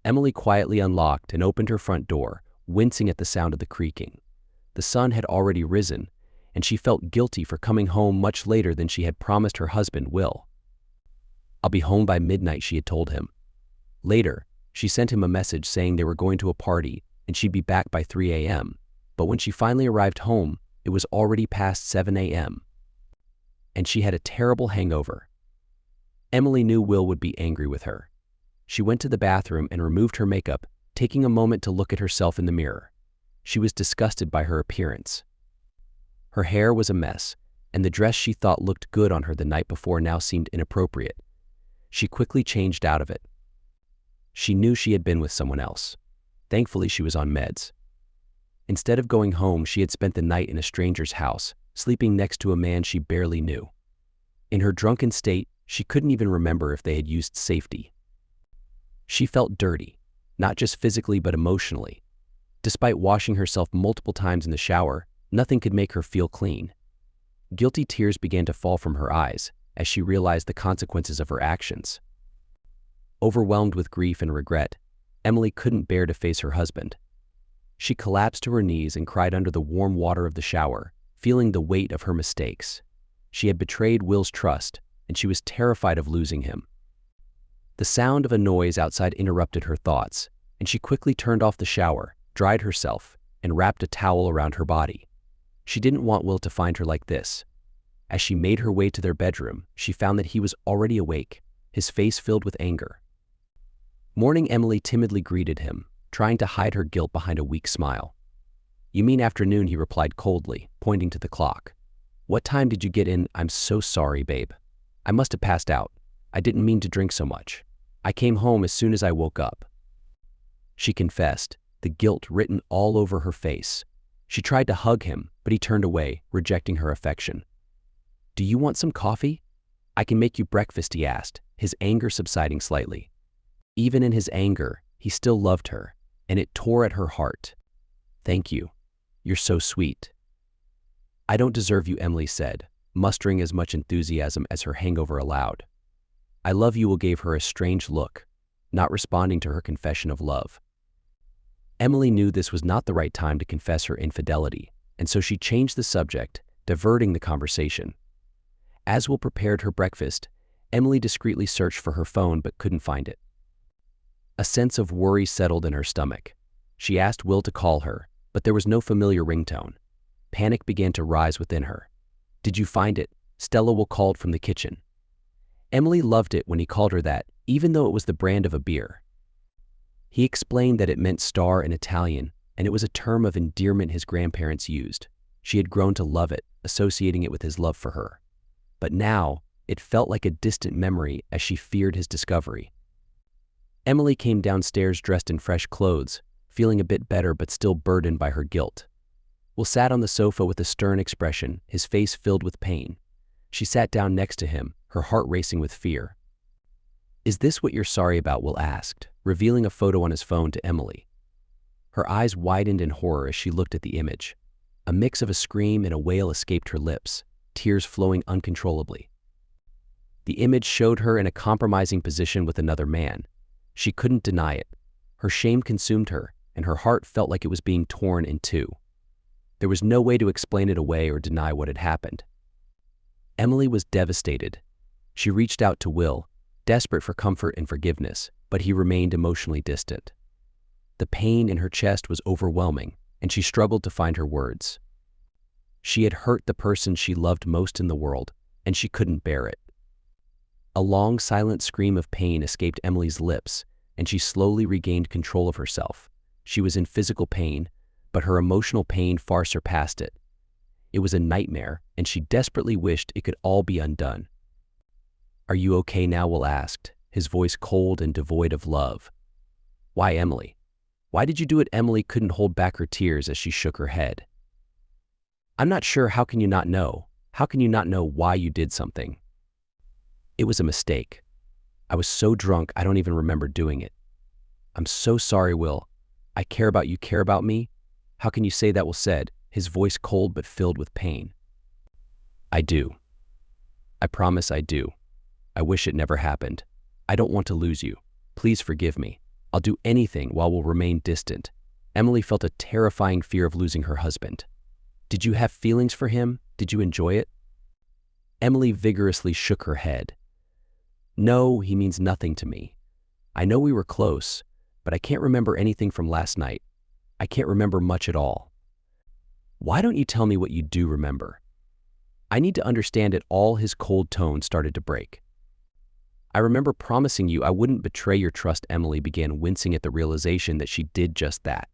Emily quietly unlocked and opened her front door, wincing at the sound of the creaking. The sun had already risen, and she felt guilty for coming home much later than she had promised her husband, Will. "I'll be home by midnight," she had told him. Later, she sent him a message saying they were going to a party and she'd be back by 3 a.m. But when she finally arrived home, it was already past 7 a.m. and she had a terrible hangover. Emily knew Will would be angry with her. She went to the bathroom and removed her makeup, taking a moment to look at herself in the mirror. She was disgusted by her appearance. Her hair was a mess, and the dress she thought looked good on her the night before now seemed inappropriate. She quickly changed out of it. She knew she had been with someone else. Thankfully, she was on meds. Instead of going home, she had spent the night in a stranger's house, sleeping next to a man she barely knew. In her drunken state, she couldn't even remember if they had used safety. She felt dirty, not just physically but emotionally. Despite washing herself multiple times in the shower, nothing could make her feel clean. Guilty tears began to fall from her eyes as she realized the consequences of her actions. Overwhelmed with grief and regret, Emily couldn't bear to face her husband. She collapsed to her knees and cried under the warm water of the shower, feeling the weight of her mistakes. She had betrayed Will's trust, and she was terrified of losing him. The sound of a noise outside interrupted her thoughts, and she quickly turned off the shower, dried herself, and wrapped a towel around her body. She didn't want Will to find her like this. As she made her way to their bedroom, she found that he was already awake, his face filled with anger. Morning Emily timidly greeted him, trying to hide her guilt behind a weak smile. "You mean afternoon," he replied coldly, pointing to the clock. "What time did you get in?" "I'm so sorry, babe. I must have passed out. I didn't mean to drink so much. I came home as soon as I woke up." She confessed, the guilt written all over her face. She tried to hug him, but he turned away, rejecting her affection. "Do you want some coffee? I can make you breakfast," he asked, his anger subsiding slightly. Even in his anger, he still loved her, and it tore at her heart. "Thank you. You're so sweet." "I don't deserve you," Emily said, mustering as much enthusiasm as her hangover allowed. "I love you." Will gave her a strange look, not responding to her confession of love. Emily knew this was not the right time to confess her infidelity, and so she changed the subject, diverting the conversation. As Will prepared her breakfast, Emily discreetly searched for her phone but couldn't find it. A sense of worry settled in her stomach. She asked Will to call her, but there was no familiar ringtone. Panic began to rise within her. "Did you find it?" Stella Will called from the kitchen. Emily loved it when he called her that, even though it was the brand of a beer. He explained that it meant star in Italian, and it was a term of endearment his grandparents used. She had grown to love it, associating it with his love for her. But now, it felt like a distant memory as she feared his discovery. Emily came downstairs dressed in fresh clothes, feeling a bit better but still burdened by her guilt. Will sat on the sofa with a stern expression, his face filled with pain. She sat down next to him, her heart racing with fear. "Is this what you're sorry about?" Will asked, revealing a photo on his phone to Emily. Her eyes widened in horror as she looked at the image. A mix of a scream and a wail escaped her lips, tears flowing uncontrollably. The image showed her in a compromising position with another man. She couldn't deny it. Her shame consumed her, and her heart felt like it was being torn in two. There was no way to explain it away or deny what had happened. Emily was devastated. She reached out to Will, desperate for comfort and forgiveness, but he remained emotionally distant. The pain in her chest was overwhelming, and she struggled to find her words. She had hurt the person she loved most in the world, and she couldn't bear it. A long, silent scream of pain escaped Emily's lips, and she slowly regained control of herself. She was in physical pain, but her emotional pain far surpassed it. It was a nightmare, and she desperately wished it could all be undone. "Are you okay now?" Will asked, his voice cold and devoid of love. "Why, Emily? Why did you do it?" Emily couldn't hold back her tears as she shook her head. "I'm not sure. How can you not know? How can you not know why you did something?" "It was a mistake. I was so drunk I don't even remember doing it." "I'm so sorry, Will. I care about you. Care about me? How can you say that?" Will said, his voice cold but filled with pain. "I do. I promise I do. I wish it never happened. I don't want to lose you. Please forgive me. I'll do anything while we'll remain distant. Emily felt a terrifying fear of losing her husband. Did you have feelings for him? Did you enjoy it? Emily vigorously shook her head. No, he means nothing to me. I know we were close, but I can't remember anything from last night. I can't remember much at all. Why don't you tell me what you do remember? I need to understand it all. His cold tone started to break. I remember promising you I wouldn't betray your trust. Emily began wincing at the realization that she did just that.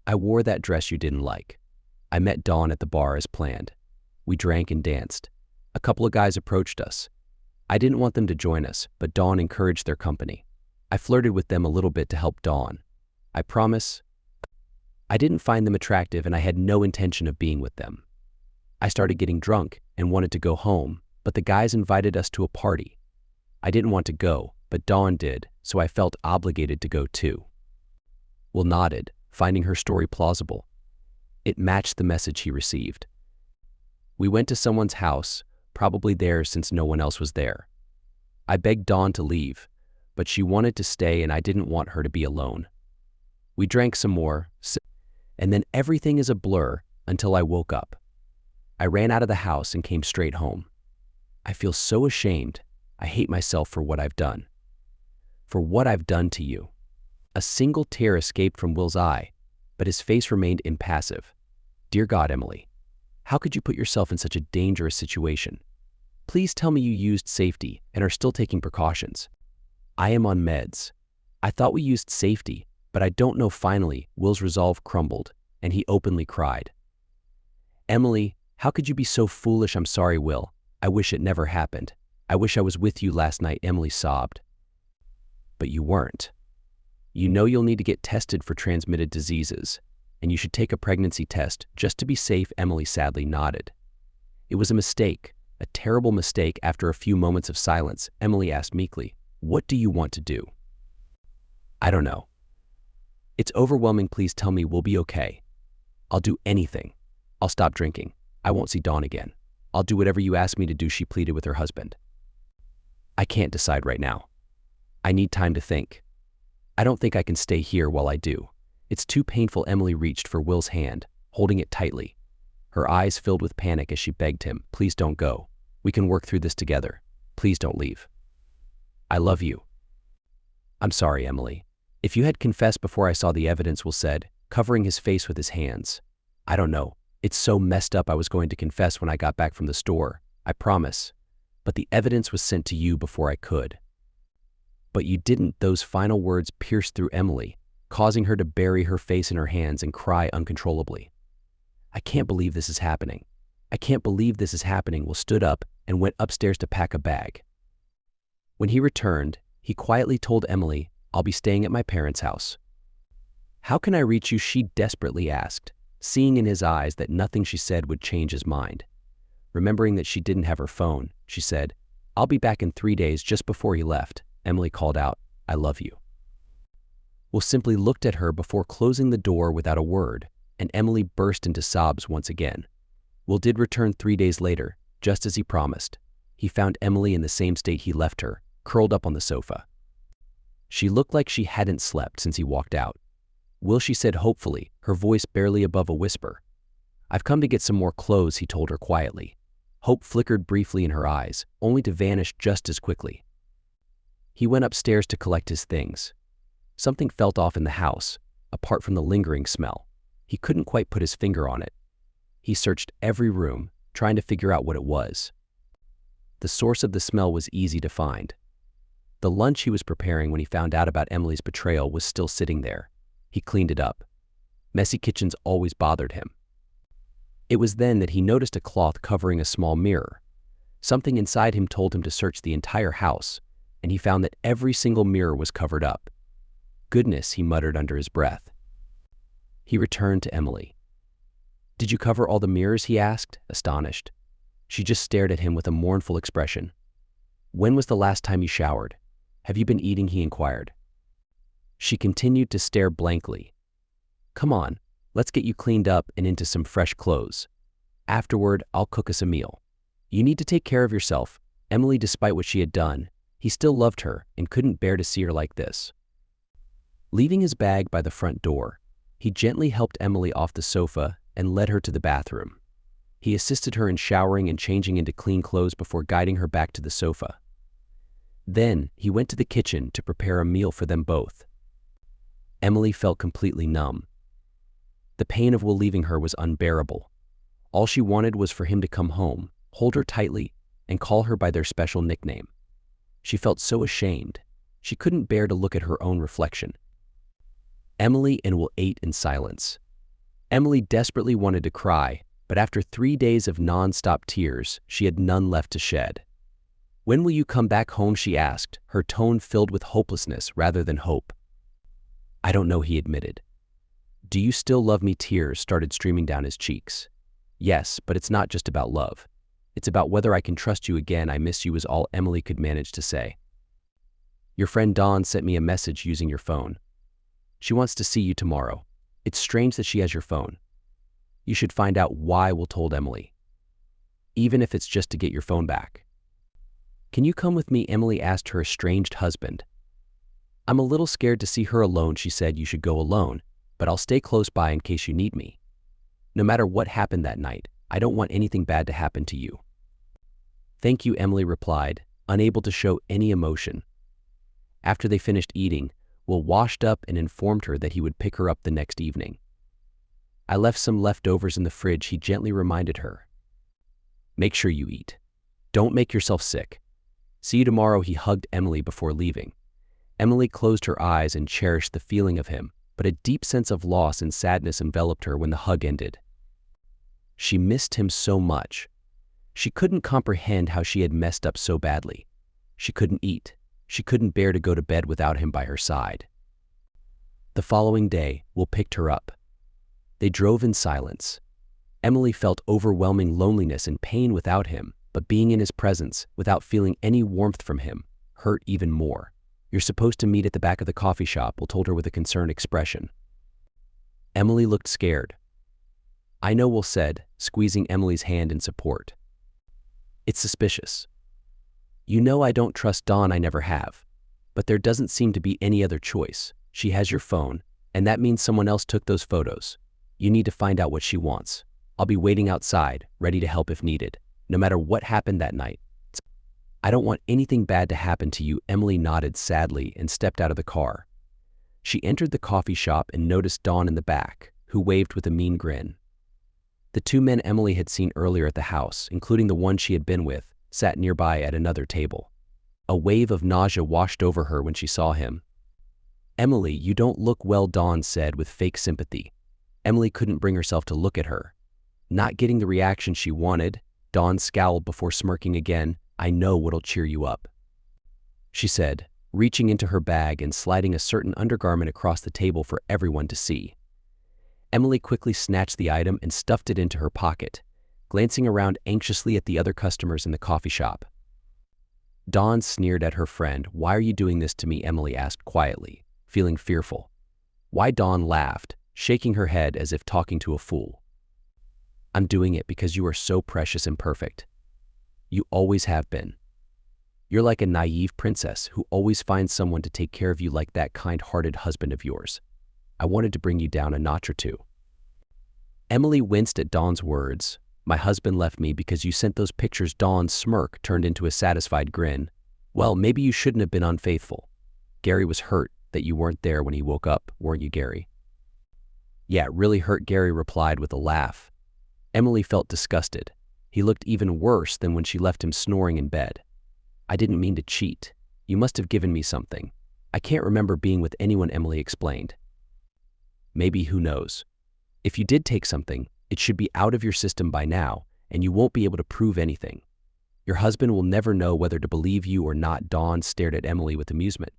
I wore that dress you didn't like. I met Dawn at the bar as planned. We drank and danced. A couple of guys approached us. I didn't want them to join us, but Dawn encouraged their company. I flirted with them a little bit to help Dawn. I promise. I didn't find them attractive and I had no intention of being with them. I started getting drunk and wanted to go home, but the guys invited us to a party. I didn't want to go, but Dawn did, so I felt obligated to go too. Will nodded, finding her story plausible. It matched the message he received. We went to someone's house, probably theirs since no one else was there. I begged Dawn to leave, but she wanted to stay and I didn't want her to be alone. We drank some more, and then everything is a blur until I woke up. I ran out of the house and came straight home. I feel so ashamed. I hate myself for what I've done. For what I've done to you. A single tear escaped from Will's eye, but his face remained impassive. Dear God, Emily, how could you put yourself in such a dangerous situation? Please tell me you used safety and are still taking precautions. I am on meds. I thought we used safety, but I don't know. Finally, Will's resolve crumbled, and he openly cried. Emily, how could you be so foolish? I'm sorry, Will. I wish it never happened. I wish I was with you last night, Emily sobbed. But you weren't. You know you'll need to get tested for transmitted diseases, and you should take a pregnancy test just to be safe, Emily sadly nodded. It was a mistake, a terrible mistake. After a few moments of silence, Emily asked meekly, what do you want to do? I don't know. It's overwhelming. Please tell me we'll be okay. I'll do anything. I'll stop drinking. I won't see Dawn again. I'll do whatever you ask me to do, she pleaded with her husband. I can't decide right now. I need time to think. I don't think I can stay here while I do. It's too painful. Emily reached for Will's hand, holding it tightly. Her eyes filled with panic as she begged him, please don't go. We can work through this together. Please don't leave. I love you. I'm sorry, Emily. If you had confessed before I saw the evidence, Will said, covering his face with his hands. I don't know. It's so messed up. I was going to confess when I got back from the store. I promise. But the evidence was sent to you before I could. But you didn't. Those final words pierced through Emily, causing her to bury her face in her hands and cry uncontrollably. I can't believe this is happening. I can't believe this is happening. Will stood up and went upstairs to pack a bag. When he returned, he quietly told Emily, I'll be staying at my parents' house. How can I reach you? She desperately asked, seeing in his eyes that nothing she said would change his mind. Remembering that she didn't have her phone, she said, I'll be back in 3 days. Just before he left, Emily called out, I love you. Will simply looked at her before closing the door without a word, and Emily burst into sobs once again. Will did return 3 days later, just as he promised. He found Emily in the same state he left her, curled up on the sofa. She looked like she hadn't slept since he walked out. Will, she said hopefully, her voice barely above a whisper. I've come to get some more clothes, he told her quietly. Hope flickered briefly in her eyes, only to vanish just as quickly. He went upstairs to collect his things. Something felt off in the house, apart from the lingering smell. He couldn't quite put his finger on it. He searched every room, trying to figure out what it was. The source of the smell was easy to find. The lunch he was preparing when he found out about Emily's betrayal was still sitting there. He cleaned it up. Messy kitchens always bothered him. It was then that he noticed a cloth covering a small mirror. Something inside him told him to search the entire house, and he found that every single mirror was covered up. Goodness, he muttered under his breath. He returned to Emily. Did you cover all the mirrors? He asked, astonished. She just stared at him with a mournful expression. When was the last time you showered? Have you been eating? He inquired. She continued to stare blankly. Come on, let's get you cleaned up and into some fresh clothes. Afterward, I'll cook us a meal. You need to take care of yourself. Emily, despite what she had done, he still loved her and couldn't bear to see her like this. Leaving his bag by the front door, he gently helped Emily off the sofa and led her to the bathroom. He assisted her in showering and changing into clean clothes before guiding her back to the sofa. Then, he went to the kitchen to prepare a meal for them both. Emily felt completely numb. The pain of Will leaving her was unbearable. All she wanted was for him to come home, hold her tightly, and call her by their special nickname. She felt so ashamed. She couldn't bear to look at her own reflection. Emily and Will ate in silence. Emily desperately wanted to cry, but after 3 days of non-stop tears, she had none left to shed. "When will you come back home?" she asked, her tone filled with hopelessness rather than hope. "I don't know," he admitted. "Do you still love me?" Tears started streaming down his cheeks. "Yes, but it's not just about love. It's about whether I can trust you again. I miss you," was all Emily could manage to say. "Your friend Dawn sent me a message using your phone. She wants to see you tomorrow. It's strange that she has your phone. You should find out why," Will told Emily. "Even if it's just to get your phone back." "Can you come with me?" Emily asked her estranged husband. "I'm a little scared to see her alone," she said. "You should go alone, but I'll stay close by in case you need me. No matter what happened that night, I don't want anything bad to happen to you." "Thank you," Emily replied, unable to show any emotion. After they finished eating, Will washed up and informed her that he would pick her up the next evening. "I left some leftovers in the fridge," he gently reminded her. "Make sure you eat. Don't make yourself sick. See you tomorrow," he hugged Emily before leaving. Emily closed her eyes and cherished the feeling of him, but a deep sense of loss and sadness enveloped her when the hug ended. She missed him so much. She couldn't comprehend how she had messed up so badly. She couldn't eat. She couldn't bear to go to bed without him by her side. The following day, Will picked her up. They drove in silence. Emily felt overwhelming loneliness and pain without him, but being in his presence, without feeling any warmth from him, hurt even more. "You're supposed to meet at the back of the coffee shop," Will told her with a concerned expression. Emily looked scared. "I know," Will said, squeezing Emily's hand in support. "It's suspicious. You know I don't trust Dawn, I never have. But there doesn't seem to be any other choice. She has your phone, and that means someone else took those photos. You need to find out what she wants. I'll be waiting outside, ready to help if needed, no matter what happened that night. I don't want anything bad to happen to you." Emily nodded sadly and stepped out of the car. She entered the coffee shop and noticed Dawn in the back, who waved with a mean grin. The 2 men Emily had seen earlier at the house, including the one she had been with, sat nearby at another table. A wave of nausea washed over her when she saw him. "Emily, you don't look well," Dawn said with fake sympathy. Emily couldn't bring herself to look at her. Not getting the reaction she wanted, Dawn scowled before smirking again. "I know what'll cheer you up," she said, reaching into her bag and sliding a certain undergarment across the table for everyone to see. Emily quickly snatched the item and stuffed it into her pocket, glancing around anxiously at the other customers in the coffee shop. Dawn sneered at her friend. "Why are you doing this to me?" Emily asked quietly, feeling fearful. "Why?" Dawn laughed, shaking her head as if talking to a fool. "I'm doing it because you are so precious and perfect. You always have been. You're like a naive princess who always finds someone to take care of you, like that kind-hearted husband of yours. I wanted to bring you down a notch or two." Emily winced at Dawn's words. "My husband left me because you sent those pictures." Dawn's smirk turned into a satisfied grin. "Well, maybe you shouldn't have been unfaithful. Gary was hurt that you weren't there when he woke up, weren't you, Gary?" "Yeah, it really hurt," Gary replied with a laugh. Emily felt disgusted. He looked even worse than when she left him snoring in bed. "I didn't mean to cheat. You must have given me something. I can't remember being with anyone," Emily explained. "Maybe, who knows? If you did take something, it should be out of your system by now, and you won't be able to prove anything. Your husband will never know whether to believe you or not." Dawn stared at Emily with amusement.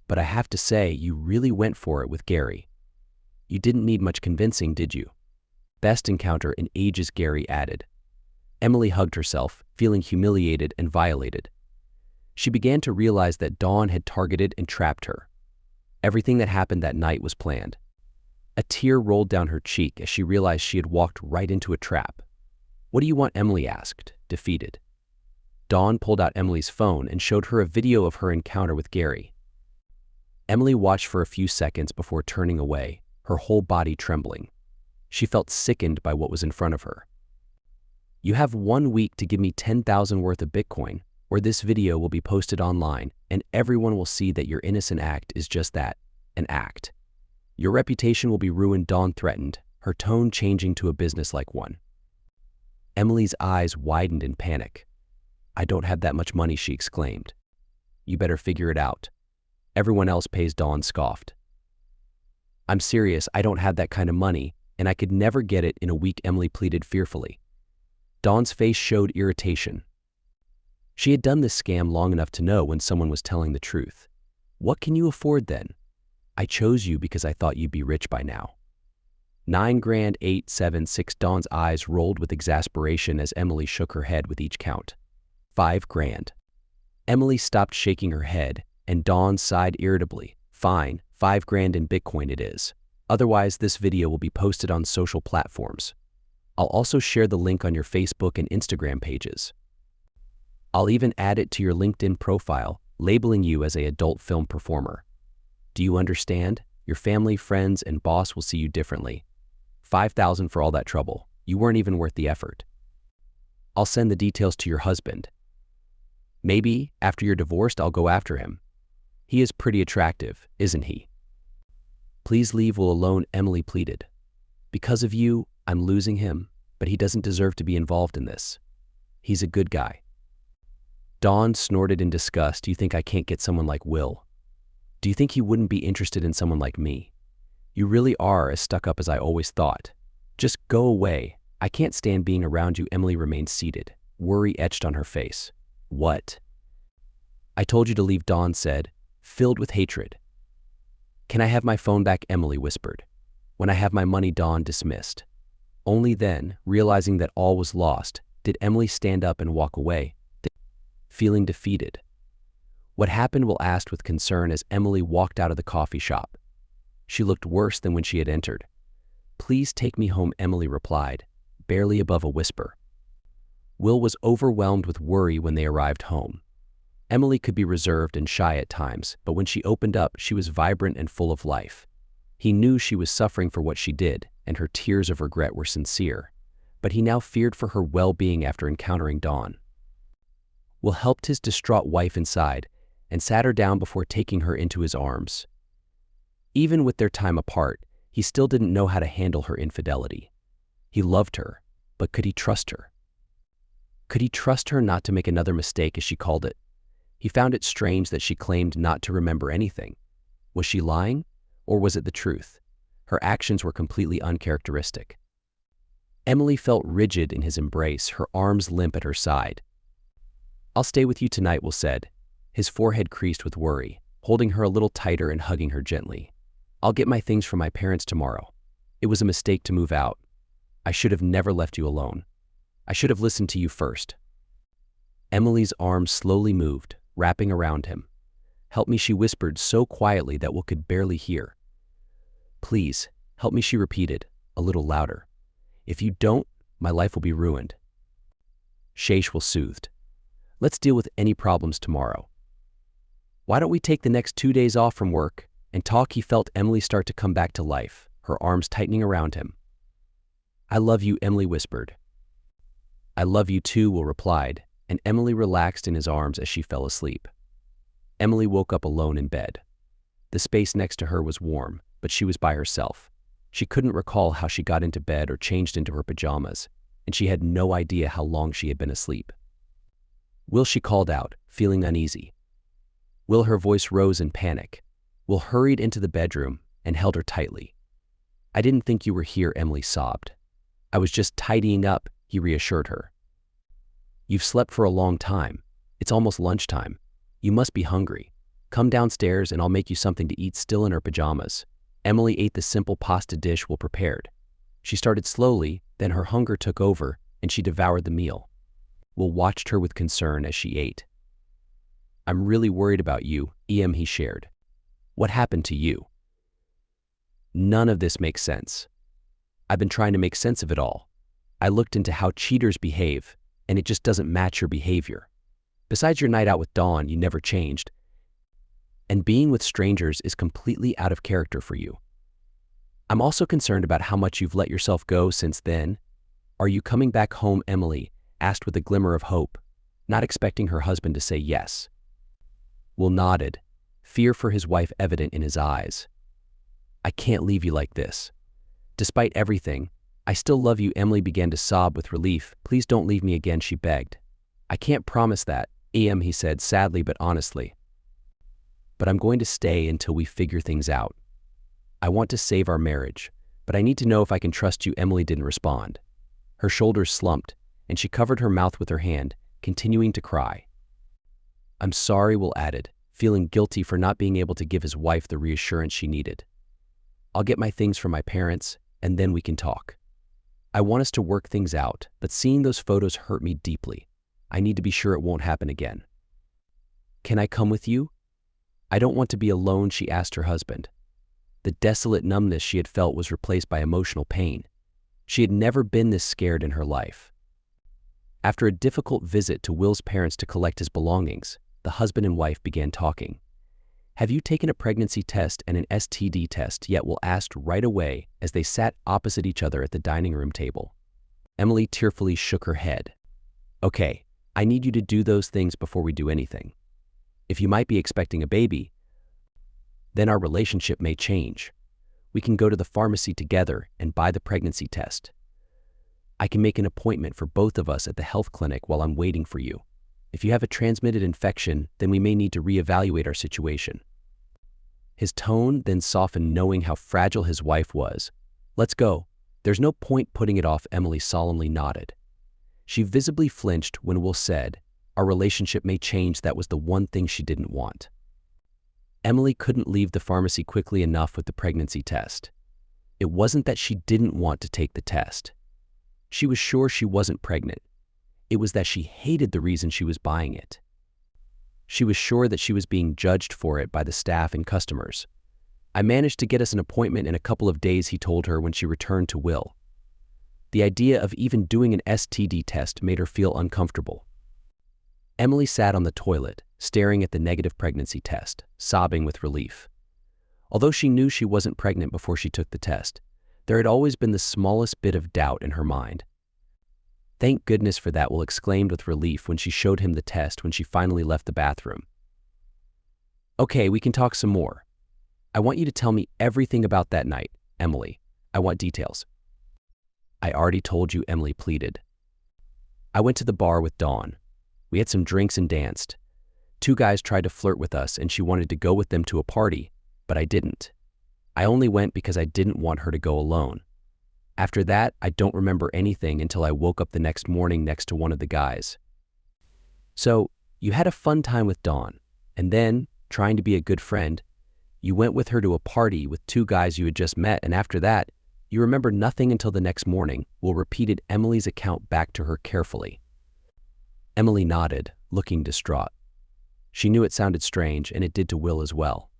"But I have to say, you really went for it with Gary. You didn't need much convincing, did you?" "Best encounter in ages," Gary added. Emily hugged herself, feeling humiliated and violated. She began to realize that Dawn had targeted and trapped her. Everything that happened that night was planned. A tear rolled down her cheek as she realized she had walked right into a trap. "What do you want?" Emily asked, defeated. Dawn pulled out Emily's phone and showed her a video of her encounter with Gary. Emily watched for a few seconds before turning away, her whole body trembling. She felt sickened by what was in front of her. "You have 1 week to give me 10,000 worth of Bitcoin, or this video will be posted online and everyone will see that your innocent act is just that, an act. Your reputation will be ruined," Dawn threatened, her tone changing to a businesslike one. Emily's eyes widened in panic. "I don't have that much money," she exclaimed. "You better figure it out. Everyone else pays," Dawn scoffed. "I'm serious, I don't have that kind of money, and I could never get it in a week," Emily pleaded fearfully. Dawn's face showed irritation. She had done this scam long enough to know when someone was telling the truth. "What can you afford then?" "I chose you because I thought you'd be rich by now." 9 grand, 8, 7, 6. Dawn's eyes rolled with exasperation as Emily shook her head with each count. 5 grand. Emily stopped shaking her head, and Dawn sighed irritably. "Fine, 5 grand in Bitcoin it is. Otherwise, this video will be posted on social platforms. I'll also share the link on your Facebook and Instagram pages. I'll even add it to your LinkedIn profile, labeling you as an adult film performer. Do you understand? Your family, friends, and boss will see you differently. 5,000 for all that trouble. You weren't even worth the effort. I'll send the details to your husband. Maybe, after you're divorced, I'll go after him. He is pretty attractive, isn't he?" "Please leave Will alone," Emily pleaded. "Because of you, I'm losing him, but he doesn't deserve to be involved in this. He's a good guy." Dawn snorted in disgust. "Do you think I can't get someone like Will? Do you think he wouldn't be interested in someone like me? You really are as stuck up as I always thought. Just go away. I can't stand being around you." Emily remained seated, worry etched on her face. "What?" "I told you to leave," Dawn said, filled with hatred. "Can I have my phone back?" Emily whispered. "When I have my money," Dawn dismissed. Only then, realizing that all was lost, did Emily stand up and walk away, feeling defeated. "What happened?" Will asked with concern as Emily walked out of the coffee shop. She looked worse than when she had entered. "Please take me home," Emily replied, barely above a whisper. Will was overwhelmed with worry when they arrived home. Emily could be reserved and shy at times, but when she opened up, she was vibrant and full of life. He knew she was suffering for what she did, and her tears of regret were sincere, but he now feared for her well-being after encountering Dawn. Will helped his distraught wife inside and sat her down before taking her into his arms. Even with their time apart, he still didn't know how to handle her infidelity. He loved her, but could he trust her? Could he trust her not to make another mistake, as she called it? He found it strange that she claimed not to remember anything. Was she lying, or was it the truth? Her actions were completely uncharacteristic. Emily felt rigid in his embrace, her arms limp at her side. "I'll stay with you tonight," Will said, his forehead creased with worry, holding her a little tighter and hugging her gently. "I'll get my things from my parents tomorrow. It was a mistake to move out. I should have never left you alone. I should have listened to you first." Emily's arms slowly moved, wrapping around him. "Help me," she whispered so quietly that Will could barely hear. "Please, help me," she repeated, a little louder. "If you don't, my life will be ruined." Shaish Will soothed. "Let's deal with any problems tomorrow. Why don't we take the next 2 days off from work and talk?" He felt Emily start to come back to life, her arms tightening around him. "I love you," Emily whispered. "I love you too," Will replied, and Emily relaxed in his arms as she fell asleep. Emily woke up alone in bed. The space next to her was warm, but she was by herself. She couldn't recall how she got into bed or changed into her pajamas, and she had no idea how long she had been asleep. "Will," she called out, feeling uneasy. "Will," her voice rose in panic. Will hurried into the bedroom and held her tightly. "I didn't think you were here," Emily sobbed. "I was just tidying up," he reassured her. "You've slept for a long time. It's almost lunchtime. You must be hungry. Come downstairs and I'll make you something to eat." Still in her pajamas, Emily ate the simple pasta dish Will prepared. She started slowly, then her hunger took over and she devoured the meal. Will watched her with concern as she ate. "I'm really worried about you," he shared. "What happened to you?" "None of this makes sense. I've been trying to make sense of it all. I looked into how cheaters behave, and it just doesn't match your behavior. Besides your night out with Dawn, you never changed." and being with strangers is completely out of character for you. I'm also concerned about how much you've let yourself go since then. Are you coming back home?" Emily asked with a glimmer of hope, not expecting her husband to say yes. Will nodded, fear for his wife evident in his eyes. "I can't leave you like this. Despite everything, I still love you." Emily began to sob with relief. "Please don't leave me again," she begged. "I can't promise that, he said sadly but honestly. "But I'm going to stay until we figure things out. I want to save our marriage, but I need to know if I can trust you." Emily didn't respond. Her shoulders slumped, and she covered her mouth with her hand, continuing to cry. "I'm sorry," Will added, feeling guilty for not being able to give his wife the reassurance she needed. "I'll get my things from my parents, and then we can talk. I want us to work things out, but seeing those photos hurt me deeply. I need to be sure it won't happen again." "Can I come with you?" "I don't want to be alone," she asked her husband. The desolate numbness she had felt was replaced by emotional pain. She had never been this scared in her life. After a difficult visit to Will's parents to collect his belongings, the husband and wife began talking. "Have you taken a pregnancy test and an STD test yet?" Will asked right away as they sat opposite each other at the dining room table. Emily tearfully shook her head. "Okay, I need you to do those things before we do anything. If you might be expecting a baby, then our relationship may change. We can go to the pharmacy together and buy the pregnancy test. I can make an appointment for both of us at the health clinic while I'm waiting for you. If you have a transmitted infection, then we may need to reevaluate our situation." His tone then softened, knowing how fragile his wife was. "Let's go. There's no point putting it off." Emily solemnly nodded. She visibly flinched when Will said, "Our relationship may change." That was the one thing she didn't want. Emily couldn't leave the pharmacy quickly enough with the pregnancy test. It wasn't that she didn't want to take the test. She was sure she wasn't pregnant. It was that she hated the reason she was buying it. She was sure that she was being judged for it by the staff and customers. "I managed to get us an appointment in a couple of days," he told her when she returned to Will. The idea of even doing an STD test made her feel uncomfortable. Emily sat on the toilet, staring at the negative pregnancy test, sobbing with relief. Although she knew she wasn't pregnant before she took the test, there had always been the smallest bit of doubt in her mind. "Thank goodness for that," Will exclaimed with relief when she showed him the test when she finally left the bathroom. "Okay, we can talk some more. I want you to tell me everything about that night, Emily. I want details." "I already told you," Emily pleaded. "I went to the bar with Dawn. We had some drinks and danced. 2 guys tried to flirt with us and she wanted to go with them to a party, but I didn't. I only went because I didn't want her to go alone. After that, I don't remember anything until I woke up the next morning next to one of the guys." "So, you had a fun time with Dawn, and then, trying to be a good friend, you went with her to a party with 2 guys you had just met, and after that, you remember nothing until the next morning." Will repeated Emily's account back to her carefully. Emily nodded, looking distraught. She knew it sounded strange, and it did to Will as well.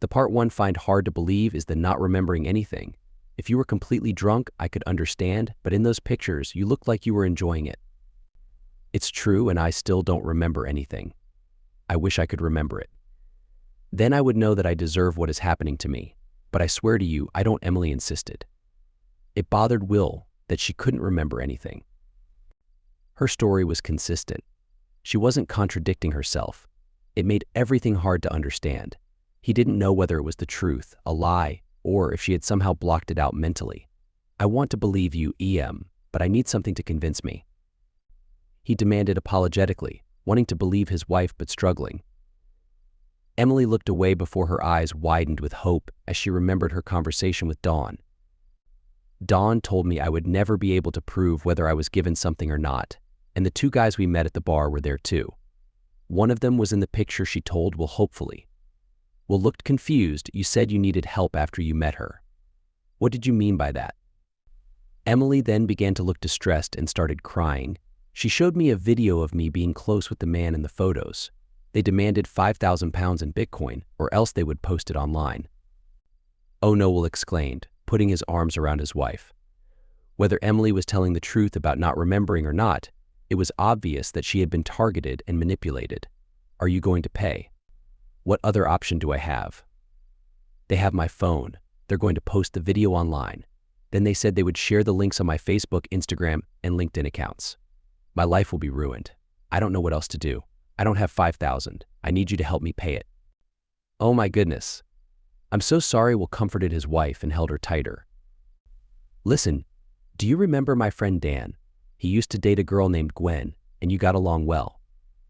The part one find hard to believe is the not remembering anything. If you were completely drunk, I could understand, but in those pictures, you looked like you were enjoying it. "It's true, and I still don't remember anything. I wish I could remember it. Then I would know that I deserve what is happening to me. But I swear to you, I don't," Emily insisted. It bothered Will that she couldn't remember anything. Her story was consistent. She wasn't contradicting herself. It made everything hard to understand. He didn't know whether it was the truth, a lie, or if she had somehow blocked it out mentally. "I want to believe you, but I need something to convince me," he demanded apologetically, wanting to believe his wife but struggling. Emily looked away before her eyes widened with hope as she remembered her conversation with Dawn. "Dawn told me I would never be able to prove whether I was given something or not, and the 2 guys we met at the bar were there too. One of them was in the picture," she told Will hopefully. Will looked confused. "You said you needed help after you met her. What did you mean by that?" Emily then began to look distressed and started crying. "She showed me a video of me being close with the man in the photos. They demanded £5,000 in Bitcoin, or else they would post it online." "Oh no," Will exclaimed, putting his arms around his wife. Whether Emily was telling the truth about not remembering or not, it was obvious that she had been targeted and manipulated. "Are you going to pay?" What other option do I have? They have my phone. They're going to post the video online. Then they said they would share the links on my Facebook, Instagram, and LinkedIn accounts. My life will be ruined. I don't know what else to do. I don't have 5,000. I need you to help me pay it. Oh my goodness. I'm so sorry. Will comforted his wife and held her tighter. Listen, do you remember my friend Dan? He used to date a girl named Gwen, and you got along well.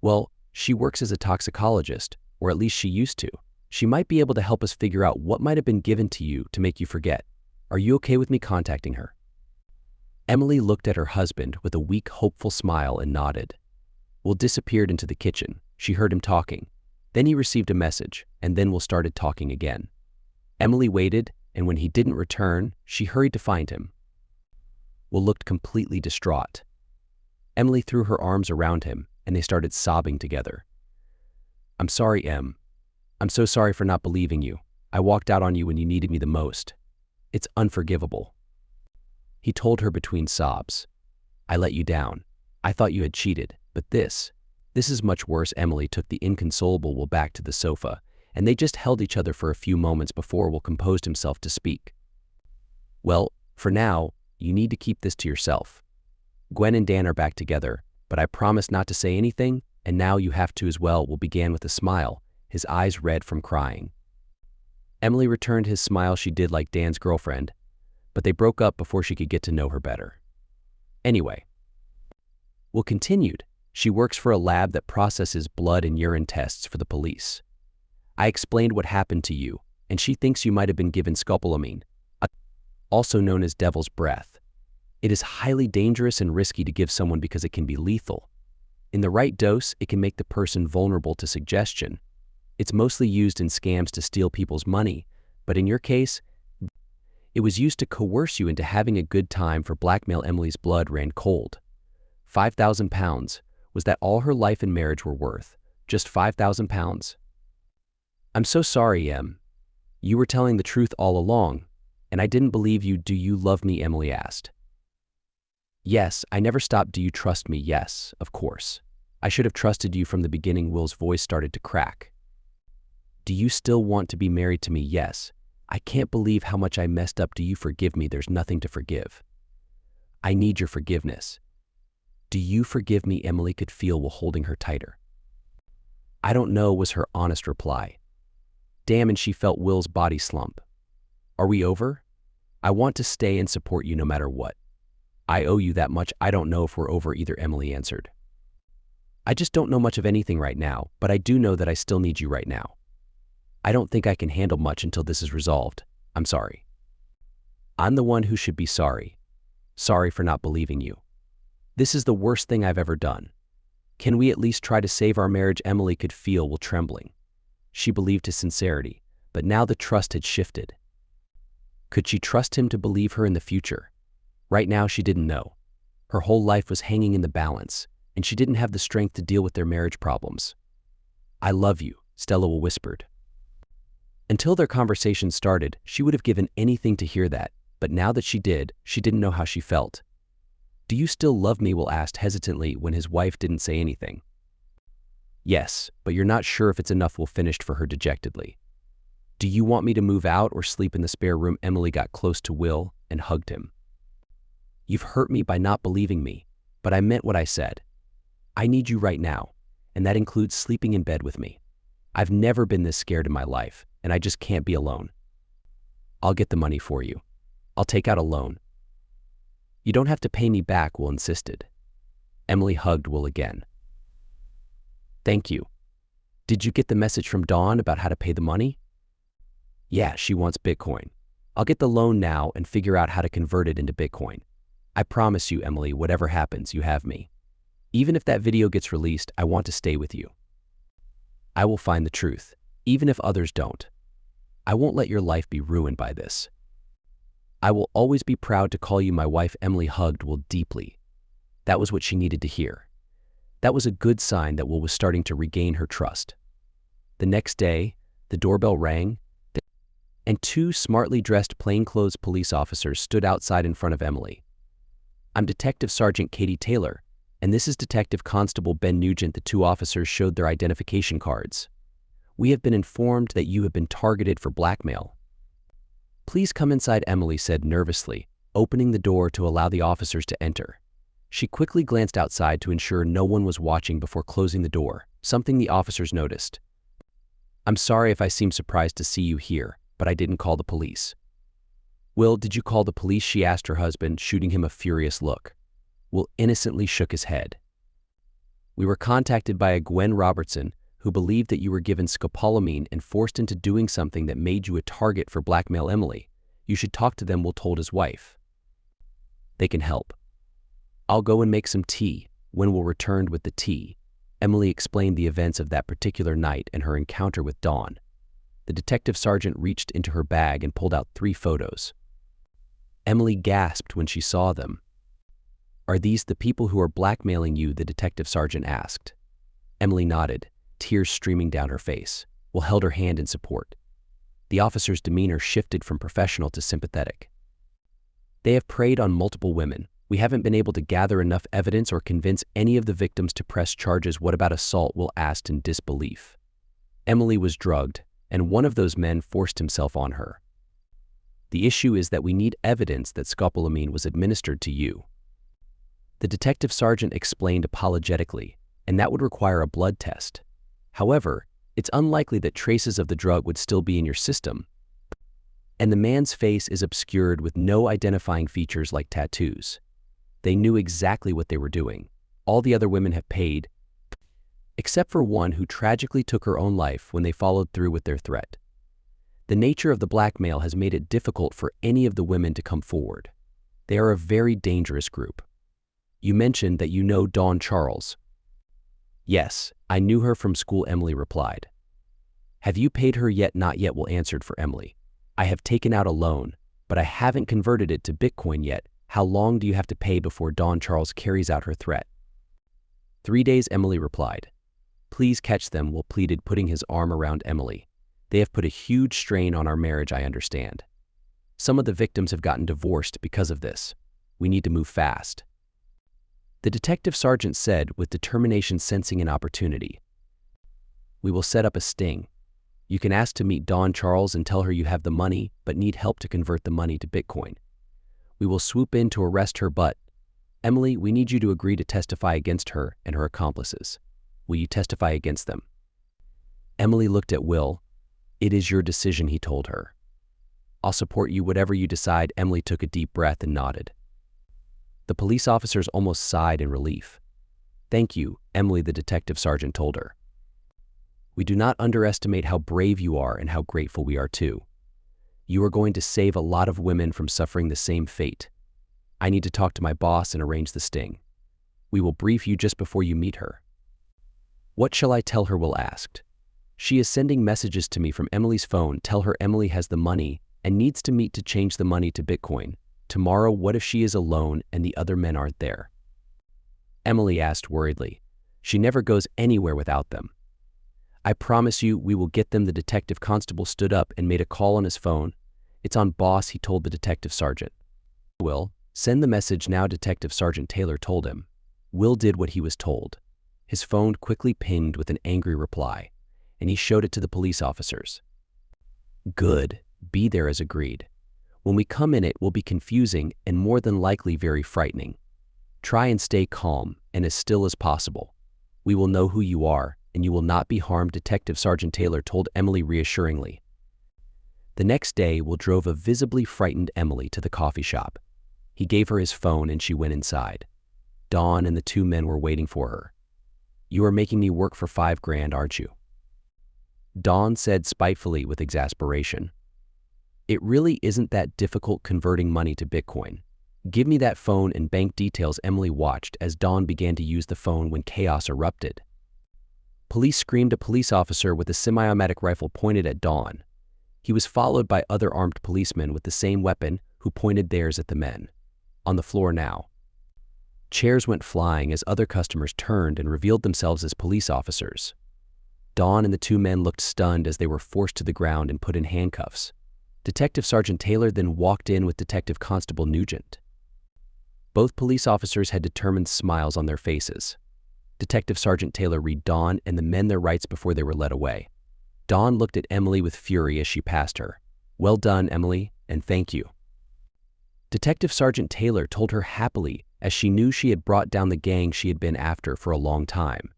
Well, she works as a toxicologist, or at least she used to. She might be able to help us figure out what might have been given to you to make you forget. Are you okay with me contacting her? Emily looked at her husband with a weak, hopeful smile and nodded. Will disappeared into the kitchen. She heard him talking. Then he received a message, and then Will started talking again. Emily waited, and when he didn't return, she hurried to find him. Will looked completely distraught. Emily threw her arms around him, and they started sobbing together. I'm sorry, Em. I'm so sorry for not believing you. I walked out on you when you needed me the most. It's unforgivable. He told her between sobs. I let you down. I thought you had cheated, but this is much worse. Emily took the inconsolable Will back to the sofa, and they just held each other for a few moments before Will composed himself to speak. Well, for now, you need to keep this to yourself. Gwen and Dan are back together, but I promised not to say anything, and now you have to as well. Will began with a smile, his eyes red from crying. Emily returned his smile. She did like Dan's girlfriend, but they broke up before she could get to know her better. Anyway, Will continued. She works for a lab that processes blood and urine tests for the police. I explained what happened to you, and she thinks you might have been given scopolamine, also known as devil's breath. It is highly dangerous and risky to give someone because it can be lethal. In the right dose, it can make the person vulnerable to suggestion. It's mostly used in scams to steal people's money, but in your case, it was used to coerce you into having a good time for blackmail. Emily's blood ran cold. 5,000 pounds. Was that all her life and marriage were worth? Just 5,000 pounds? I'm so sorry, Em. You were telling the truth all along, and I didn't believe you. Do you love me? Emily asked. Yes, I never stopped. Do you trust me? Yes, of course. I should have trusted you from the beginning. Will's voice started to crack. Do you still want to be married to me? Yes. I can't believe how much I messed up. Do you forgive me? There's nothing to forgive. I need your forgiveness. Do you forgive me? Emily could feel Will holding her tighter. I don't know, was her honest reply. Damn, and she felt Will's body slump. Are we over? I want to stay and support you no matter what. I owe you that much. I don't know if we're over either, Emily answered. I just don't know much of anything right now, but I do know that I still need you right now. I don't think I can handle much until this is resolved. I'm sorry. I'm the one who should be sorry. Sorry for not believing you. This is the worst thing I've ever done. Can we at least try to save our marriage? Emily could feel Will trembling. She believed his sincerity, but now the trust had shifted. Could she trust him to believe her in the future? Right now she didn't know. Her whole life was hanging in the balance, and she didn't have the strength to deal with their marriage problems. I love you, Stella Will whispered. Until their conversation started, she would have given anything to hear that, but now that she did, she didn't know how she felt. Do you still love me? Will asked hesitantly when his wife didn't say anything. Yes, but you're not sure if it's enough. Will finished for her dejectedly. Do you want me to move out or sleep in the spare room? Emily got close to Will and hugged him. You've hurt me by not believing me, but I meant what I said. I need you right now, and that includes sleeping in bed with me. I've never been this scared in my life, and I just can't be alone. I'll get the money for you. I'll take out a loan. You don't have to pay me back, Will insisted. Emily hugged Will again. Thank you. Did you get the message from Dawn about how to pay the money? Yeah, she wants Bitcoin. I'll get the loan now and figure out how to convert it into Bitcoin. I promise you, Emily, whatever happens, you have me. Even if that video gets released, I want to stay with you. I will find the truth, even if others don't. I won't let your life be ruined by this. I will always be proud to call you my wife. Emily hugged Will deeply. That was what she needed to hear. That was a good sign that Will was starting to regain her trust. The next day, the doorbell rang, and two smartly dressed plainclothes police officers stood outside in front of Emily. I'm Detective Sergeant Katie Taylor, and this is Detective Constable Ben Nugent. The two officers showed their identification cards. We have been informed that you have been targeted for blackmail. Please come inside, Emily said nervously, opening the door to allow the officers to enter. She quickly glanced outside to ensure no one was watching before closing the door, something the officers noticed. I'm sorry if I seem surprised to see you here, but I didn't call the police. Will, did you call the police? She asked her husband, shooting him a furious look. Will innocently shook his head. We were contacted by a Gwen Robertson who believed that you were given scopolamine and forced into doing something that made you a target for blackmail. Emily, you should talk to them, Will told his wife. They can help. I'll go and make some tea. When Will returned with the tea, Emily explained the events of that particular night and her encounter with Dawn. The detective sergeant reached into her bag and pulled out 3 photos. Emily gasped when she saw them. Are these the people who are blackmailing you? The detective sergeant asked. Emily nodded, tears streaming down her face. Will held her hand in support. The officer's demeanor shifted from professional to sympathetic. They have preyed on multiple women. We haven't been able to gather enough evidence or convince any of the victims to press charges. What about assault? Will asked in disbelief. Emily was drugged, and one of those men forced himself on her. The issue is that we need evidence that scopolamine was administered to you. The detective sergeant explained apologetically, and that would require a blood test. However, it's unlikely that traces of the drug would still be in your system, and the man's face is obscured with no identifying features like tattoos. They knew exactly what they were doing. All the other women have paid, except for one who tragically took her own life when they followed through with their threat. The nature of the blackmail has made it difficult for any of the women to come forward. They are a very dangerous group. You mentioned that you know Dawn Charles. Yes, I knew her from school, Emily replied. Have you paid her yet? Not yet, Will answered for Emily. I have taken out a loan, but I haven't converted it to Bitcoin yet. How long do you have to pay before Dawn Charles carries out her threat? 3 days, Emily replied. Please catch them, Will pleaded, putting his arm around Emily. They have put a huge strain on our marriage, I understand. Some of the victims have gotten divorced because of this. We need to move fast. The detective sergeant said with determination, sensing an opportunity. We will set up a sting. You can ask to meet Dawn Charles and tell her you have the money but need help to convert the money to Bitcoin. We will swoop in to arrest her, but, Emily, we need you to agree to testify against her and her accomplices. Will you testify against them? Emily looked at Will. It is your decision, he told her. I'll support you whatever you decide. Emily took a deep breath and nodded. The police officers almost sighed in relief. Thank you, Emily, the detective sergeant told her. We do not underestimate how brave you are and how grateful we are too. You are going to save a lot of women from suffering the same fate. I need to talk to my boss and arrange the sting. We will brief you just before you meet her. What shall I tell her? Will asked. She is sending messages to me from Emily's phone. Tell her Emily has the money and needs to meet to change the money to Bitcoin. Tomorrow, what if she is alone and the other men aren't there? Emily asked worriedly. She never goes anywhere without them. I promise you we will get them. The detective constable stood up and made a call on his phone. It's on, boss, he told the detective sergeant. Will, send the message now, Detective Sergeant Taylor told him. Will did what he was told. His phone quickly pinged with an angry reply, and he showed it to the police officers. Good, be there as agreed. When we come in, it will be confusing and more than likely very frightening. Try and stay calm and as still as possible. We will know who you are, and you will not be harmed, Detective Sergeant Taylor told Emily reassuringly. The next day, Will drove a visibly frightened Emily to the coffee shop. He gave her his phone and she went inside. Dawn and the 2 men were waiting for her. You are making me work for $5,000, aren't you? Dawn said spitefully with exasperation. It really isn't that difficult converting money to Bitcoin. Give me that phone and bank details. Emily watched as Dawn began to use the phone when chaos erupted. Police screamed. A police officer with a semi-automatic rifle pointed at Dawn. He was followed by other armed policemen with the same weapon who pointed theirs at the men. On the floor now. Chairs went flying as other customers turned and revealed themselves as police officers. Dawn and the 2 men looked stunned as they were forced to the ground and put in handcuffs. Detective Sergeant Taylor then walked in with Detective Constable Nugent. Both police officers had determined smiles on their faces. Detective Sergeant Taylor read Dawn and the men their rights before they were led away. Dawn looked at Emily with fury as she passed her. "Well done, Emily, and thank you." Detective Sergeant Taylor told her happily as she knew she had brought down the gang she had been after for a long time.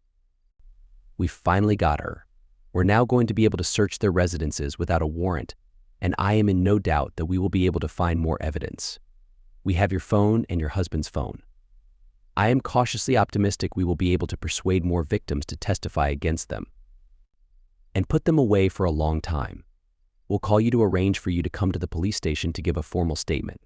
"We finally got her. We're now going to be able to search their residences without a warrant, and I am in no doubt that we will be able to find more evidence. We have your phone and your husband's phone. I am cautiously optimistic we will be able to persuade more victims to testify against them and put them away for a long time. We'll call you to arrange for you to come to the police station to give a formal statement."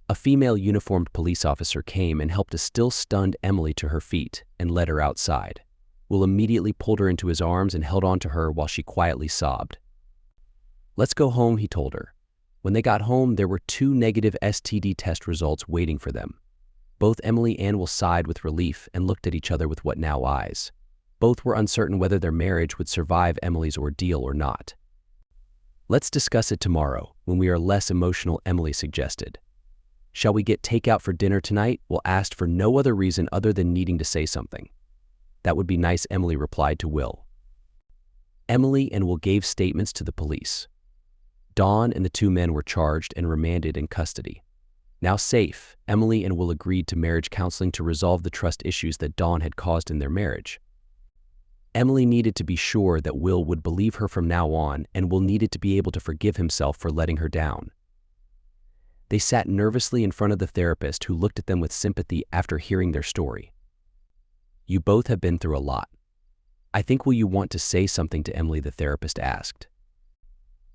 A female uniformed police officer came and helped a still stunned Emily to her feet and led her outside. Will immediately pulled her into his arms and held on to her while she quietly sobbed. "Let's go home," he told her. When they got home, there were 2 negative STD test results waiting for them. Both Emily and Will sighed with relief and looked at each other with what now eyes. Both were uncertain whether their marriage would survive Emily's ordeal or not. "Let's discuss it tomorrow, when we are less emotional," Emily suggested. "Shall we get takeout for dinner tonight?" Will asked for no other reason other than needing to say something. "That would be nice," Emily replied to Will. Emily and Will gave statements to the police. Dawn and the 2 men were charged and remanded in custody. Now safe, Emily and Will agreed to marriage counseling to resolve the trust issues that Dawn had caused in their marriage. Emily needed to be sure that Will would believe her from now on, and Will needed to be able to forgive himself for letting her down. They sat nervously in front of the therapist, who looked at them with sympathy after hearing their story. "You both have been through a lot. I think will you want to say something to Emily?" the therapist asked.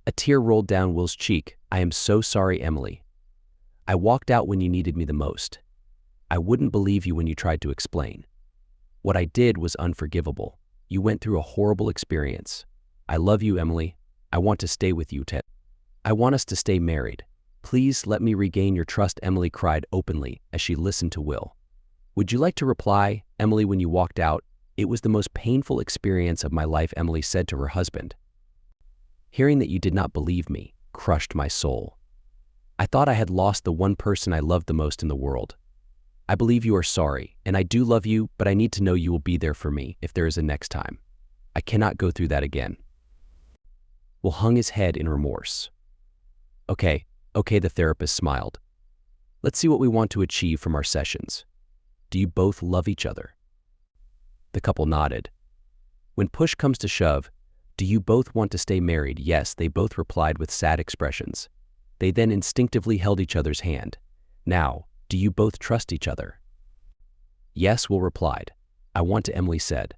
A tear rolled down Will's cheek. "I am so sorry, Emily. I walked out when you needed me the most. I wouldn't believe you when you tried to explain. What I did was unforgivable. You went through a horrible experience. I love you, Emily. I want to stay with you, Ted. I want us to stay married. Please let me regain your trust," Emily cried openly as she listened to Will. "Would you like to reply, Emily?" When you walked out, "It was the most painful experience of my life," Emily said to her husband. "Hearing that you did not believe me crushed my soul. I thought I had lost the one person I loved the most in the world. I believe you are sorry, and I do love you, but I need to know you will be there for me if there is a next time. I cannot go through that again." Will hung his head in remorse. Okay, the therapist smiled. "Let's see what we want to achieve from our sessions. Do you both love each other?" The couple nodded. "When push comes to shove, do you both want to stay married?" "Yes," they both replied with sad expressions. They then instinctively held each other's hand. "Now, do you both trust each other?" "Yes," Will replied. "I want to," Emily said.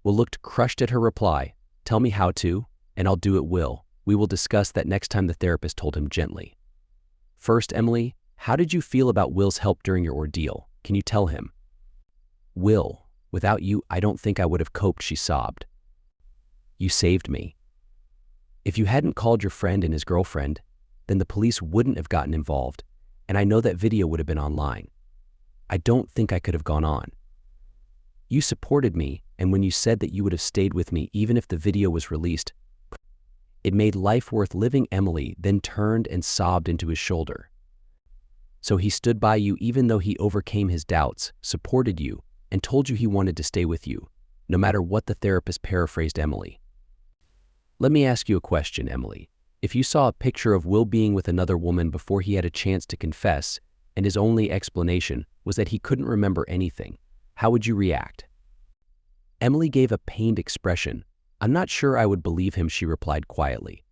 Will looked crushed at her reply. "Tell me how to, and I'll do it, Will. We will discuss that next time," the therapist told him gently. "First, Emily, how did you feel about Will's help during your ordeal? Can you tell him?" "Will, without you, I don't think I would have coped," she sobbed. "You saved me. If you hadn't called your friend and his girlfriend, then the police wouldn't have gotten involved, and I know that video would have been online. I don't think I could have gone on. You supported me, and when you said that you would have stayed with me even if the video was released, it made life worth living." Emily then turned and sobbed into his shoulder. "So he stood by you even though he overcame his doubts, supported you, and told you he wanted to stay with you, no matter what," the therapist paraphrased Emily. "Let me ask you a question, Emily. If you saw a picture of Will being with another woman before he had a chance to confess, and his only explanation was that he couldn't remember anything, how would you react?" Emily gave a pained expression. "I'm not sure I would believe him," she replied quietly.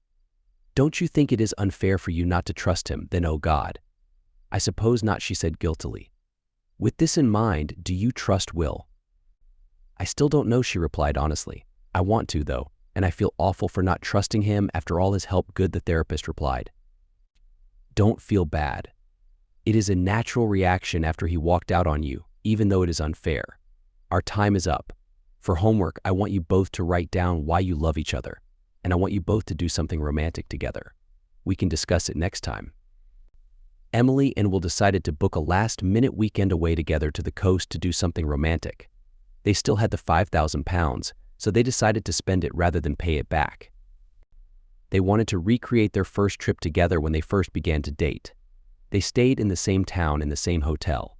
"Don't you think it is unfair for you not to trust him? Then, oh God." "I suppose not," she said guiltily. "With this in mind, do you trust Will?" "I still don't know," she replied honestly. "I want to, though, and I feel awful for not trusting him after all his help." "Good," the therapist replied. "Don't feel bad. It is a natural reaction after he walked out on you, even though it is unfair. Our time is up. For homework, I want you both to write down why you love each other, and I want you both to do something romantic together. We can discuss it next time." Emily and Will decided to book a last-minute weekend away together to the coast to do something romantic. They still had the £5,000, so they decided to spend it rather than pay it back. They wanted to recreate their first trip together when they first began to date. They stayed in the same town in the same hotel.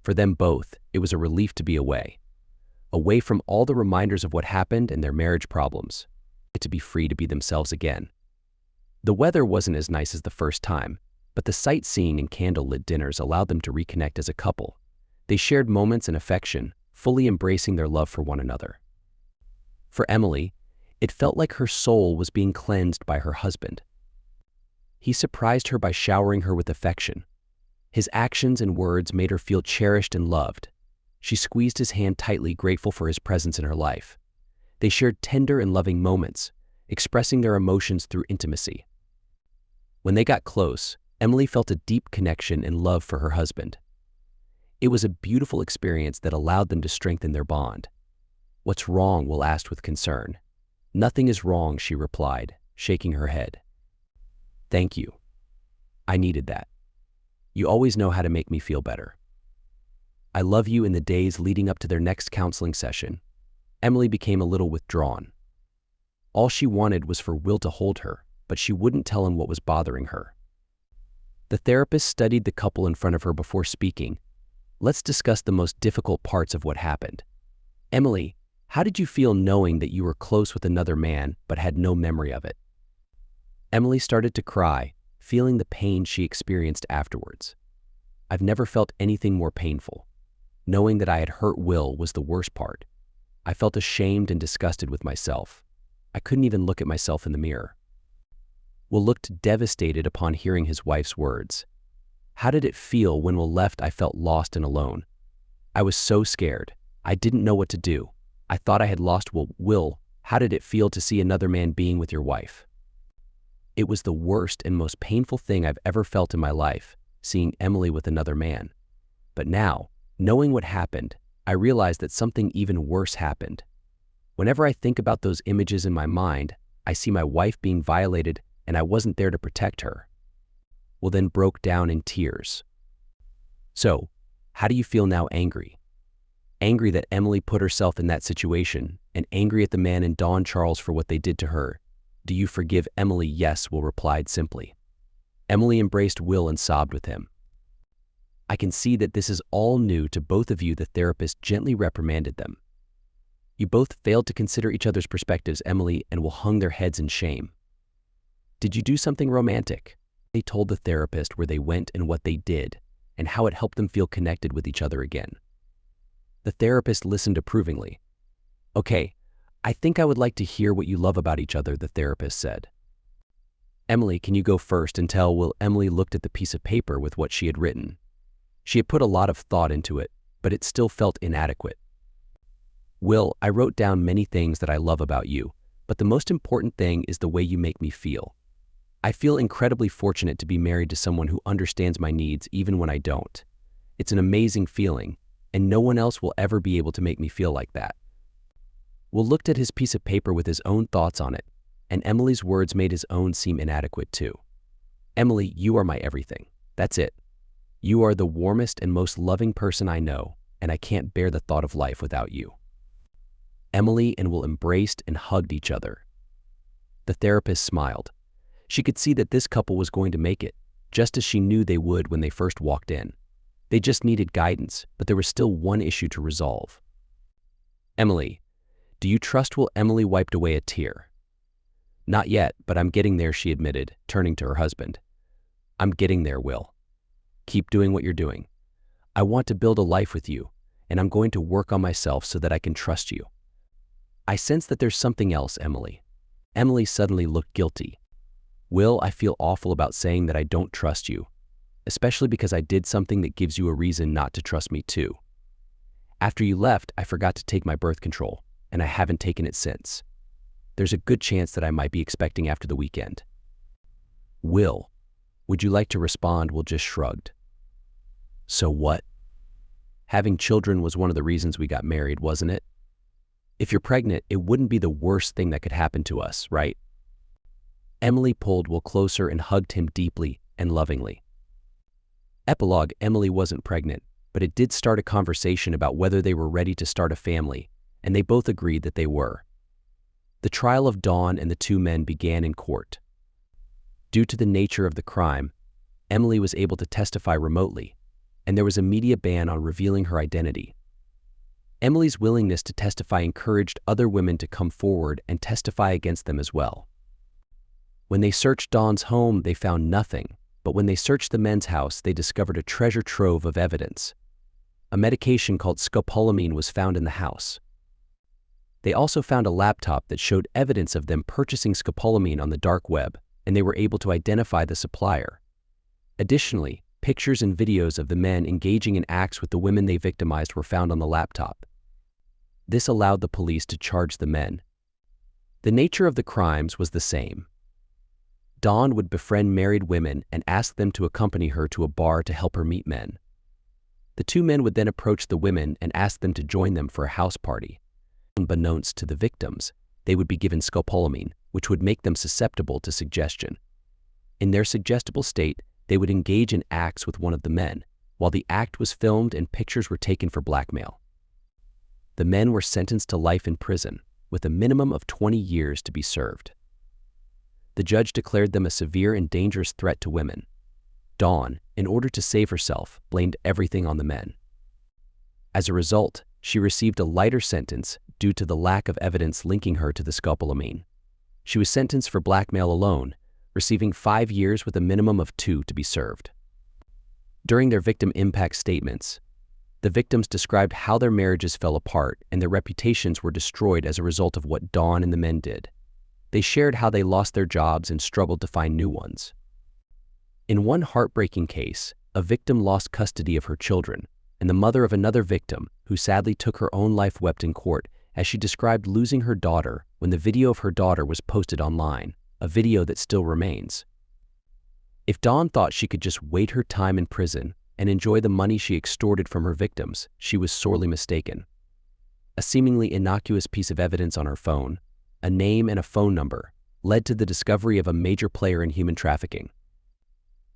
For them both, it was a relief to be away from all the reminders of what happened and their marriage problems. to be free to be themselves again. The weather wasn't as nice as the first time, but the sightseeing and candlelit dinners allowed them to reconnect as a couple. They shared moments and affection, fully embracing their love for one another. For Emily, it felt like her soul was being cleansed by her husband. He surprised her by showering her with affection. His actions and words made her feel cherished and loved. She squeezed his hand tightly, grateful for his presence in her life. They shared tender and loving moments, expressing their emotions through intimacy. When they got close, Emily felt a deep connection and love for her husband. It was a beautiful experience that allowed them to strengthen their bond. "What's wrong?" Will asked with concern. "Nothing is wrong," she replied, shaking her head. "Thank you. I needed that. You always know how to make me feel better." "I love you." In the days leading up to their next counseling session, Emily became a little withdrawn. All she wanted was for Will to hold her, but she wouldn't tell him what was bothering her. The therapist studied the couple in front of her before speaking. "Let's discuss the most difficult parts of what happened. Emily, how did you feel knowing that you were close with another man but had no memory of it?" Emily started to cry, feeling the pain she experienced afterwards. "I've never felt anything more painful. Knowing that I had hurt Will was the worst part. I felt ashamed and disgusted with myself. I couldn't even look at myself in the mirror." Will looked devastated upon hearing his wife's words. "How did it feel when Will left?" "I felt lost and alone. I was so scared. I didn't know what to do. I thought I had lost Will." "Will, how did it feel to see another man being with your wife?" "It was the worst and most painful thing I've ever felt in my life, seeing Emily with another man. But now, knowing what happened, I realized that something even worse happened. Whenever I think about those images in my mind, I see my wife being violated and I wasn't there to protect her." Will then broke down in tears. "So, how do you feel now?" "Angry. Angry that Emily put herself in that situation, and angry at the man and Don Charles for what they did to her. Do you forgive Emily?" "Yes," Will replied simply. Emily embraced Will and sobbed with him. "I can see that this is all new to both of you," the therapist gently reprimanded them. "You both failed to consider each other's perspectives." Emily and Will hung their heads in shame. "Did you do something romantic?" They told the therapist where they went and what they did, and how it helped them feel connected with each other again. The therapist listened approvingly. "Okay, I think I would like to hear what you love about each other," the therapist said. "Emily, can you go first and tell Will?" Emily looked at the piece of paper with what she had written. She had put a lot of thought into it, but it still felt inadequate. "Will, I wrote down many things that I love about you, but the most important thing is the way you make me feel. I feel incredibly fortunate to be married to someone who understands my needs even when I don't. It's an amazing feeling, and no one else will ever be able to make me feel like that." Will looked at his piece of paper with his own thoughts on it, and Emily's words made his own seem inadequate too. "Emily, you are my everything. That's it. You are the warmest and most loving person I know, and I can't bear the thought of life without you." Emily and Will embraced and hugged each other. The therapist smiled. She could see that this couple was going to make it, just as she knew they would when they first walked in. They just needed guidance, but there was still one issue to resolve. "Emily, do you trust Will?" Emily wiped away a tear. "Not yet, but I'm getting there," she admitted, turning to her husband. "I'm getting there, Will. Keep doing what you're doing. I want to build a life with you, and I'm going to work on myself so that I can trust you." "I sense that there's something else, Emily." Emily suddenly looked guilty. "Will, I feel awful about saying that I don't trust you, especially because I did something that gives you a reason not to trust me too. After you left, I forgot to take my birth control, and I haven't taken it since. There's a good chance that I might be expecting after the weekend." "Will, would you like to respond?" Will just shrugged. "So what? Having children was one of the reasons we got married, wasn't it? If you're pregnant, it wouldn't be the worst thing that could happen to us, right?" Emily pulled Will closer and hugged him deeply and lovingly. Epilogue: Emily wasn't pregnant, but it did start a conversation about whether they were ready to start a family, and they both agreed that they were. The trial of Dawn and the two men began in court. Due to the nature of the crime, Emily was able to testify remotely, and there was a media ban on revealing her identity. Emily's willingness to testify encouraged other women to come forward and testify against them as well. When they searched Dawn's home, they found nothing, but when they searched the men's house, they discovered a treasure trove of evidence. A medication called scopolamine was found in the house. They also found a laptop that showed evidence of them purchasing scopolamine on the dark web, and they were able to identify the supplier. Additionally, pictures and videos of the men engaging in acts with the women they victimized were found on the laptop. This allowed the police to charge the men. The nature of the crimes was the same. Dawn would befriend married women and ask them to accompany her to a bar to help her meet men. The two men would then approach the women and ask them to join them for a house party. Unbeknownst to the victims, they would be given scopolamine, which would make them susceptible to suggestion. In their suggestible state, they would engage in acts with one of the men, while the act was filmed and pictures were taken for blackmail. The men were sentenced to life in prison, with a minimum of 20 years to be served. The judge declared them a severe and dangerous threat to women. Dawn, in order to save herself, blamed everything on the men. As a result, she received a lighter sentence due to the lack of evidence linking her to the scopolamine. She was sentenced for blackmail alone, receiving 5 years with a minimum of 2 to be served. During their victim impact statements, the victims described how their marriages fell apart and their reputations were destroyed as a result of what Dawn and the men did. They shared how they lost their jobs and struggled to find new ones. In one heartbreaking case, a victim lost custody of her children, and the mother of another victim, who sadly took her own life, wept in court as she described losing her daughter when the video of her daughter was posted online, a video that still remains. If Dawn thought she could just wait her time in prison and enjoy the money she extorted from her victims, she was sorely mistaken. A seemingly innocuous piece of evidence on her phone, a name and a phone number, led to the discovery of a major player in human trafficking.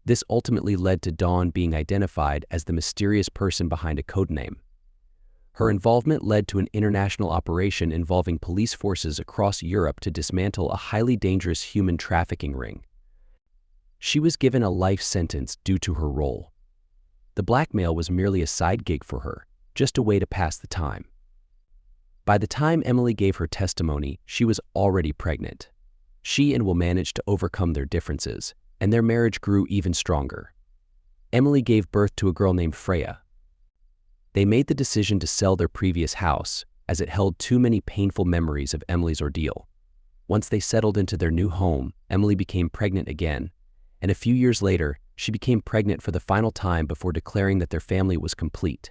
This ultimately led to Dawn being identified as the mysterious person behind a codename. Her involvement led to an international operation involving police forces across Europe to dismantle a highly dangerous human trafficking ring. She was given a life sentence due to her role. The blackmail was merely a side gig for her, just a way to pass the time. By the time Emily gave her testimony, she was already pregnant. She and Will managed to overcome their differences, and their marriage grew even stronger. Emily gave birth to a girl named Freya. They made the decision to sell their previous house, as it held too many painful memories of Emily's ordeal. Once they settled into their new home, Emily became pregnant again, and a few years later, she became pregnant for the final time before declaring that their family was complete.